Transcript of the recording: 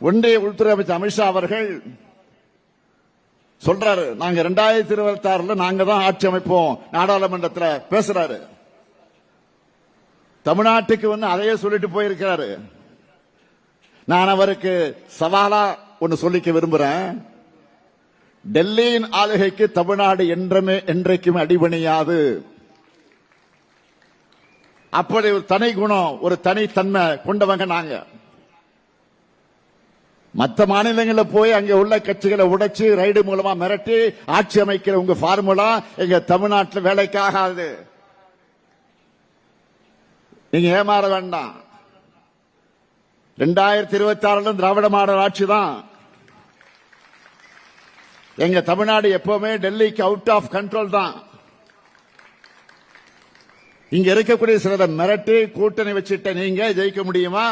ஒன்றிய உள்துறை அமைச்சர் அமித்ஷா அவர்கள் சொல்றாரு, நாங்க 2026 நாங்க தான் ஆட்சி அமைப்போம் நாடாளுமன்றத்தில் பேசுறாரு. தமிழ்நாட்டுக்கு அதையே சொல்லிட்டு போயிருக்கிறாரு. நான் அவருக்கு சவாலா ஒன்னு சொல்லிக்க விரும்புறேன். டெல்லியின் ஆளுகைக்கு தமிழ்நாடு என்றைக்கும் அடிபணியாது. அப்படி ஒரு தனி குணம், ஒரு தனித்தன்மை கொண்டவங்க நாங்க. மற்ற மாநிலங்களில் போய் அங்க உள்ள கட்சிகளை உடைச்சு ரைடு மூலமா மிரட்டி ஆட்சி அமைக்கிற உங்க பார்முலா எங்க தமிழ்நாட்டில் வேலைக்காகாது. நீங்க ஏமாற வேண்டாம். 2026 திராவிட மாடல் ஆட்சி தான். எங்க தமிழ்நாடு எப்பவுமே டெல்லிக்கு அவுட் ஆஃப் கண்ட்ரோல் தான். இங்க இருக்கக்கூடிய சிலரை மிரட்டி கூட்டணி வச்சுட்ட நீங்க ஜெயிக்க முடியுமா?